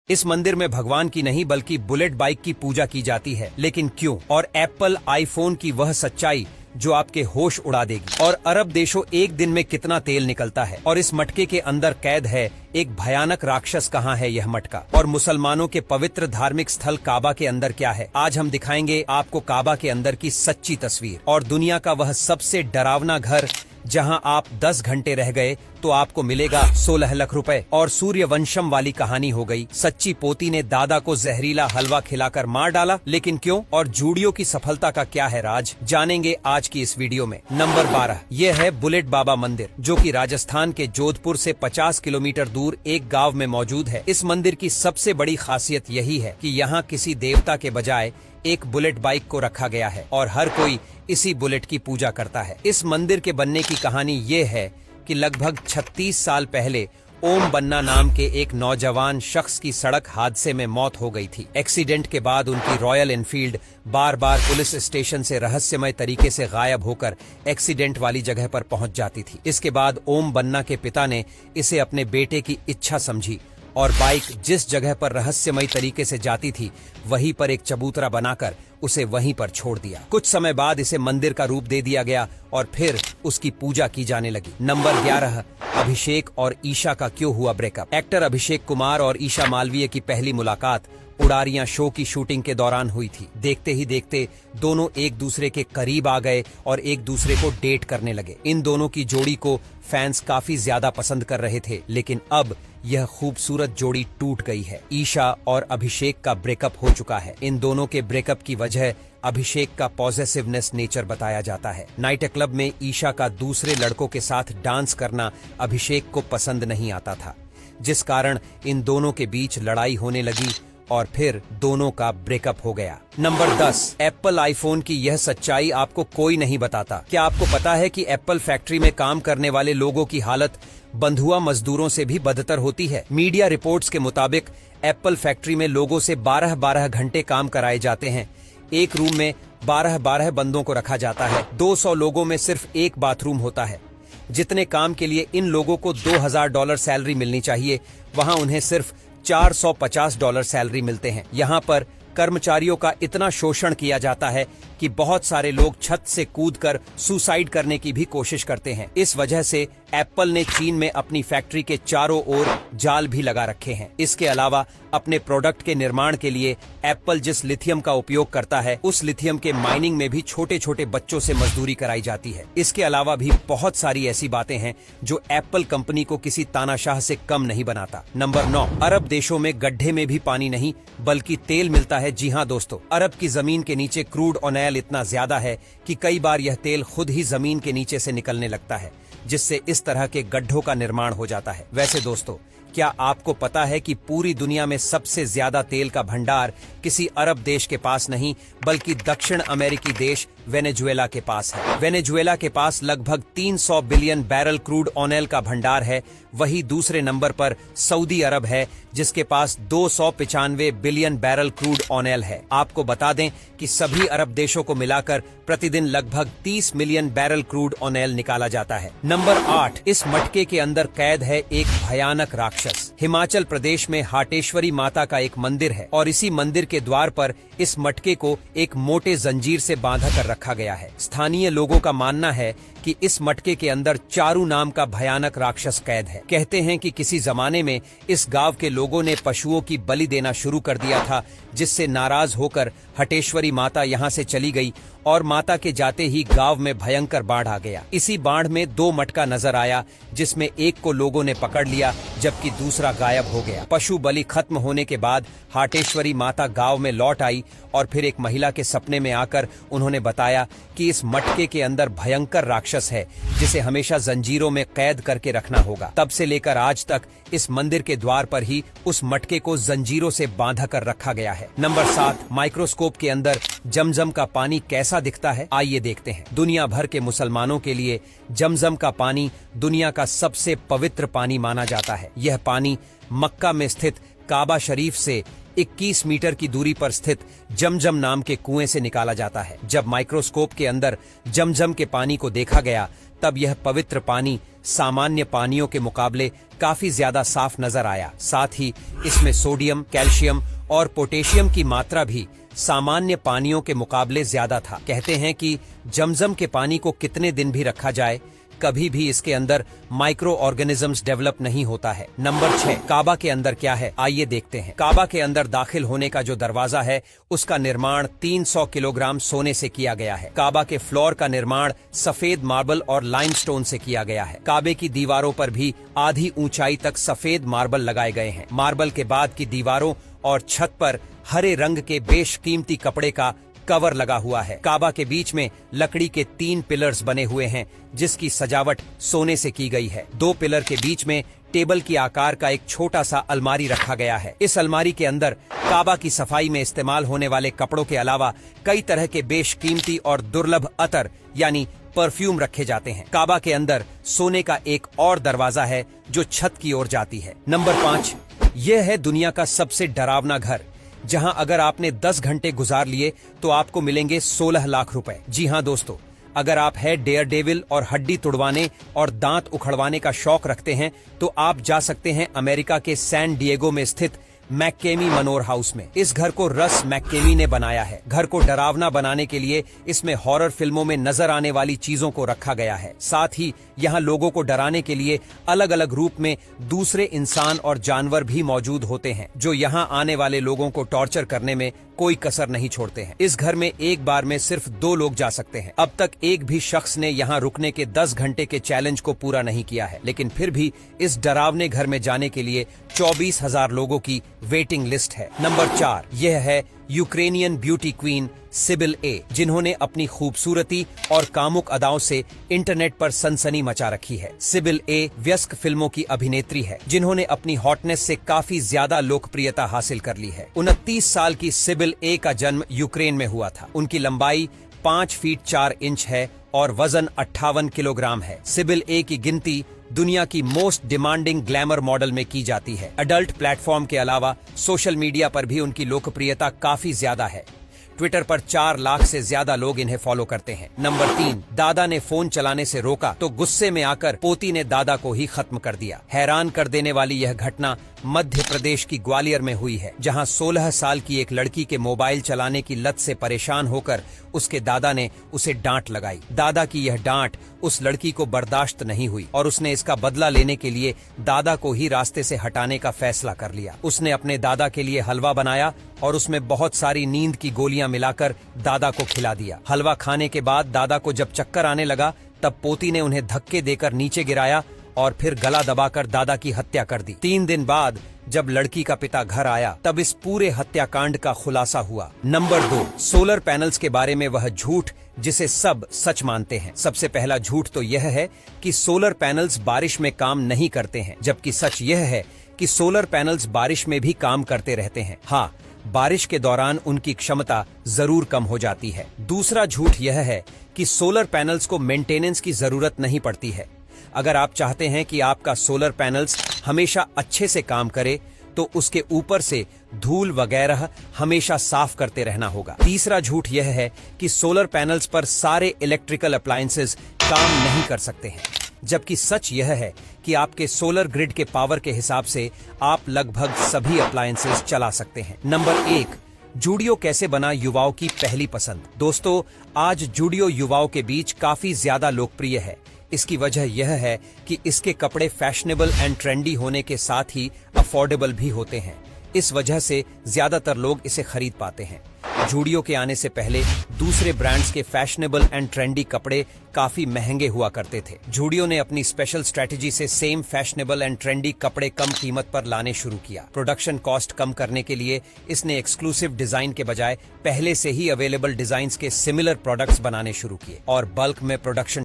इस मंदिर में भगवान की नहीं बल्कि बुलेट बाइक की पूजा की जाती है। लेकिन क्यों? और एप्पल आईफोन की वह सच्चाई जो आपके होश उड़ा देगी। और अरब देशों एक दिन में कितना तेल निकलता है। और इस मटके के अंदर कैद है एक भयानक राक्षस। कहाँ है यह मटका? और मुसलमानों के पवित्र धार्मिक स्थल काबा के अंदर क्या है? आज हम दिखाएंगे आपको काबा के अंदर की सच्ची तस्वीर और दुनिया का वह सबसे डरावना घर जहां आप 10 घंटे रह गए तो आपको मिलेगा 16 लाख रुपए। और सूर्यवंशम वाली कहानी हो गई। सच्ची पोती ने दादा को जहरीला हलवा खिलाकर मार डाला, लेकिन क्यों? और जूडियो की सफलता का क्या है राज, जानेंगे आज की इस वीडियो में। नंबर 12, यह है बुलेट बाबा मंदिर, जो कि राजस्थान के जोधपुर से 50 किलोमीटर दूर एक गांव में मौजूद है। इस मंदिर की सबसे बड़ी खासियत यही है कि यहाँ किसी देवता के बजाय एक बुलेट बाइक को रखा गया है और हर कोई इसी बुलेट की पूजा करता है। इस मंदिर के बनने की कहानी ये है कि लगभग 36 साल पहले ओम बन्ना नाम के एक नौजवान शख्स की सड़क हादसे में मौत हो गई थी। एक्सीडेंट के बाद उनकी रॉयल एनफील्ड बार बार पुलिस स्टेशन से रहस्यमय तरीके से गायब होकर एक्सीडेंट वाली जगह पर पहुंच जाती थी। इसके बाद ओम बन्ना के पिता ने इसे अपने बेटे की इच्छा समझी और बाइक जिस जगह पर रहस्यमय तरीके से जाती थी वहीं पर एक चबूतरा बनाकर उसे वहीं पर छोड़ दिया। कुछ समय बाद इसे मंदिर का रूप दे दिया गया और फिर उसकी पूजा की जाने लगी। नंबर 11, अभिषेक और ईशा का क्यों हुआ ब्रेकअप? एक्टर अभिषेक कुमार और ईशा मालवीय की पहली मुलाकात उड़ारियां शो की शूटिंग के दौरान हुई थी। देखते ही देखते दोनों एक दूसरे के करीब आ गए और एक दूसरे को डेट करने लगे। इन दोनों की जोड़ी को फैंस काफी ज्यादा पसंद कर रहे थे, लेकिन अब यह खूबसूरत जोड़ी टूट गई है। ईशा और अभिषेक का ब्रेकअप हो चुका है। इन दोनों के ब्रेकअप की वजह अभिषेक का पॉजिटिवनेस नेचर बताया जाता है। नाइट क्लब में ईशा का दूसरे लड़कों के साथ डांस करना अभिषेक को पसंद नहीं आता था, जिस कारण इन दोनों के बीच लड़ाई होने लगी और फिर दोनों का ब्रेकअप हो गया। नंबर 10, एप्पल आईफोन की यह सच्चाई आपको कोई नहीं बताता। क्या आपको पता है कि एप्पल फैक्ट्री में काम करने वाले लोगों की हालत बंधुआ मजदूरों से भी बदतर होती है? मीडिया रिपोर्ट्स के मुताबिक एप्पल फैक्ट्री में लोगों से 12-12 घंटे काम कराए जाते हैं। एक रूम में 12-12 बंदों को रखा जाता है। 200 लोगों में सिर्फ एक बाथरूम होता है। जितने काम के लिए इन लोगों को $2000 सैलरी मिलनी चाहिए, वहां उन्हें सिर्फ $450 सैलरी मिलते हैं। यहाँ पर कर्मचारियों का इतना शोषण किया जाता है कि बहुत सारे लोग छत से कूदकर सुसाइड करने की भी कोशिश करते हैं। इस वजह से एप्पल ने चीन में अपनी फैक्ट्री के चारों ओर जाल भी लगा रखे हैं। इसके अलावा अपने प्रोडक्ट के निर्माण के लिए एप्पल जिस लिथियम का उपयोग करता है, उस लिथियम के माइनिंग में भी छोटे छोटे बच्चों से मजदूरी कराई जाती है। इसके अलावा भी बहुत सारी ऐसी बातें हैं जो एप्पल कंपनी को किसी तानाशाह से कम नहीं बनाता। नंबर 9, अरब देशों में गड्ढे में भी पानी नहीं बल्कि तेल मिलता है। जी हाँ दोस्तों, अरब की जमीन के नीचे क्रूड ऑयल इतना ज्यादा है कि कई बार यह तेल खुद ही जमीन के नीचे से निकलने लगता है, जिससे इस तरह के गड्ढों का निर्माण हो जाता है। वैसे दोस्तों, क्या आपको पता है कि पूरी दुनिया में सबसे ज्यादा तेल का भंडार किसी अरब देश के पास नहीं बल्कि दक्षिण अमेरिकी देश वेनेजुएला के पास है? वेनेजुएला के पास लगभग 300 बिलियन बैरल क्रूड ऑयल का भंडार है। वही दूसरे नंबर पर सऊदी अरब है, जिसके पास 295 बिलियन बैरल क्रूड ऑयल है। आपको बता दें कि सभी अरब देशों को मिलाकर प्रतिदिन लगभग 30 मिलियन बैरल क्रूड ऑयल निकाला जाता है। नंबर 8, इस मटके के अंदर कैद है एक भयानक राक्षस। हिमाचल प्रदेश में हाटेश्वरी माता का एक मंदिर है और इसी मंदिर के द्वार पर इस मटके को एक मोटे जंजीर से बांधा कर रखा गया है। स्थानीय लोगों का मानना है कि इस मटके के अंदर चारू नाम का भयानक राक्षस कैद है। कहते हैं कि किसी जमाने में इस गांव के लोगों ने पशुओं की बलि देना शुरू कर दिया था, जिससे नाराज होकर हटेश्वरी माता यहां से चली गई और माता के जाते ही गांव में भयंकर बाढ़ आ गया। इसी बाढ़ में 2 मटका नजर आया, जिसमें एक को लोगों ने पकड़ लिया जबकि दूसरा गायब हो गया। पशु बलि खत्म होने के बाद हाटेश्वरी माता गांव में लौट आई और फिर एक महिला के सपने में आकर उन्होंने बताया कि इस मटके के अंदर भयंकर राक्षस है, जिसे हमेशा जंजीरों में कैद करके रखना होगा। तब से लेकर आज तक इस मंदिर के द्वार पर ही उस मटके को जंजीरों से बांधा कर रखा गया है। नंबर 7, माइक्रोस्कोप के अंदर जमजम का पानी कैसा दिखता है, आइए देखते हैं। दुनिया भर के मुसलमानों के लिए जमजम का पानी दुनिया का सबसे पवित्र पानी माना जाता है। यह पानी मक्का में स्थित काबा शरीफ से 21 मीटर की दूरी पर स्थित जमजम नाम के कुएं से निकाला जाता है। जब माइक्रोस्कोप के अंदर जमजम के पानी को देखा गया तब यह पवित्र पानी सामान्य पानियों के मुकाबले काफी ज्यादा साफ नजर आया। साथ ही इसमें सोडियम, कैल्शियम और पोटेशियम की मात्रा भी सामान्य पानियों के मुकाबले ज्यादा था। कहते हैं कि जमजम के पानी को कितने दिन भी रखा जाए, कभी भी इसके अंदर माइक्रो ऑर्गेनिजम्स डेवलप नहीं होता है। नंबर 6, काबा के अंदर क्या है, आइए देखते हैं। काबा के अंदर दाखिल होने का जो दरवाजा है उसका निर्माण 300 किलोग्राम सोने से किया गया है। काबा के फ्लोर का निर्माण सफेद मार्बल और लाइमस्टोन से किया गया है। काबे की दीवारों पर भी आधी ऊंचाई तक सफेद मार्बल लगाए गए हैं। मार्बल के बाद की दीवारों और छत पर हरे रंग के बेशकीमती कपड़े का कवर लगा हुआ है। काबा के बीच में लकड़ी के 3 पिलर्स बने हुए हैं जिसकी सजावट सोने से की गई है। 2 पिलर के बीच में टेबल की आकार का एक छोटा सा अलमारी रखा गया है। इस अलमारी के अंदर काबा की सफाई में इस्तेमाल होने वाले कपड़ों के अलावा कई तरह के बेशकीमती और दुर्लभ अतर यानी परफ्यूम रखे जाते हैं। काबा के अंदर सोने का एक और दरवाजा है जो छत की ओर जाती है। नंबर 5, यह है दुनिया का सबसे डरावना घर, जहां अगर आपने 10 घंटे गुजार लिए तो आपको मिलेंगे 16 लाख रुपए। जी हां दोस्तों, अगर आप है डेयर डेविल और हड्डी तुड़वाने और दांत उखड़वाने का शौक रखते हैं तो आप जा सकते हैं अमेरिका के सैन डिएगो में स्थित मैककेमी मनोर हाउस में। इस घर को रस मैककेमी ने बनाया है। घर को डरावना बनाने के लिए इसमें हॉरर फिल्मों में नजर आने वाली चीजों को रखा गया है। साथ ही यहाँ लोगों को डराने के लिए अलग अलग रूप में दूसरे इंसान और जानवर भी मौजूद होते हैं जो यहाँ आने वाले लोगों को टॉर्चर करने में कोई कसर नहीं छोड़ते हैं। इस घर में एक बार में सिर्फ 2 लोग जा सकते हैं। अब तक एक भी शख्स ने यहाँ रुकने के 10 घंटे के चैलेंज को पूरा नहीं किया है, लेकिन फिर भी इस डरावने घर में जाने के लिए 24,000 लोगों की वेटिंग लिस्ट है। नंबर 4, यह है यूक्रेनियन ब्यूटी क्वीन सिबिल ए, जिन्होंने अपनी खूबसूरती और कामुक अदाओं से इंटरनेट पर सनसनी मचा रखी है। सिबिल ए व्यस्क फिल्मों की अभिनेत्री है जिन्होंने अपनी हॉटनेस से काफी ज्यादा लोकप्रियता हासिल कर ली है। 29 साल की सिबिल ए का जन्म यूक्रेन में हुआ था। उनकी लंबाई 5 फीट 4 इंच है और वजन 58 किलोग्राम है। सिबिल ए की गिनती दुनिया की मोस्ट डिमांडिंग ग्लैमर मॉडल में की जाती है। अडल्ट प्लेटफॉर्म के अलावा सोशल मीडिया पर भी उनकी लोकप्रियता काफी ज्यादा है। ट्विटर पर 4 लाख से ज्यादा लोग इन्हें फॉलो करते हैं। नंबर 3, दादा ने फोन चलाने से रोका तो गुस्से में आकर पोती ने दादा को ही खत्म कर दिया। हैरान कर देने वाली यह घटना मध्य प्रदेश की ग्वालियर में हुई है, जहां 16 साल की एक लड़की के मोबाइल चलाने की लत से परेशान होकर उसके दादा ने उसे डांट लगाई। दादा की यह डांट उस लड़की को बर्दाश्त नहीं हुई और उसने इसका बदला लेने के लिए दादा को ही रास्ते से हटाने का फैसला कर लिया। उसने अपने दादा के लिए हलवा बनाया और उसमें बहुत सारी नींद की गोलियां मिलाकर दादा को खिला दिया। हलवा खाने के बाद दादा को जब चक्कर आने लगा तब पोती ने उन्हें धक्के देकर नीचे गिराया और फिर गला दबाकर दादा की हत्या कर दी। 3 दिन बाद जब लड़की का पिता घर आया तब इस पूरे हत्याकांड का खुलासा हुआ। नंबर 2, सोलर पैनल्स के बारे में वह झूठ जिसे सब सच मानते हैं। सबसे पहला झूठ तो यह है कि सोलर पैनल्स बारिश में काम नहीं करते हैं, जबकि सच यह है कि सोलर पैनल्स बारिश में भी काम करते रहते हैं। हाँ, बारिश के दौरान उनकी क्षमता जरूर कम हो जाती है। दूसरा झूठ यह है कि सोलर पैनल्स को मेंटेनेंस की जरूरत नहीं पड़ती है। अगर आप चाहते हैं कि आपका सोलर पैनल्स हमेशा अच्छे से काम करे तो उसके ऊपर से धूल वगैरह हमेशा साफ करते रहना होगा। तीसरा झूठ यह है कि सोलर पैनल्स पर सारे इलेक्ट्रिकल अप्लायंसेस काम नहीं कर सकते हैं, जबकि सच यह है कि आपके सोलर ग्रिड के पावर के हिसाब से आप लगभग सभी अप्लायंसेस चला सकते हैं। नंबर 1, जूडियो कैसे बना युवाओं की पहली पसंद। दोस्तों, आज जूडियो युवाओं के बीच काफी ज्यादा लोकप्रिय है। इसकी वजह यह है कि इसके कपड़े फैशनेबल एंड ट्रेंडी होने के साथ ही अफोर्डेबल भी होते हैं। इस वजह से ज्यादातर लोग इसे खरीद पाते हैं। जूडियो के आने से पहले दूसरे ब्रांड्स के फैशनेबल एंड ट्रेंडी कपड़े काफी महंगे हुआ करते थे। जूडियो ने अपनी स्पेशल स्ट्रेटेजी से सेम फैशनेबल एंड ट्रेंडी कपड़े कम कीमत पर लाने शुरू किया। प्रोडक्शन कॉस्ट कम करने के लिए इसने एक्सक्लूसिव डिजाइन के बजाय पहले से ही अवेलेबल डिजाइन्स के सिमिलर प्रोडक्ट्स बनाने शुरू किए और बल्क में प्रोडक्शन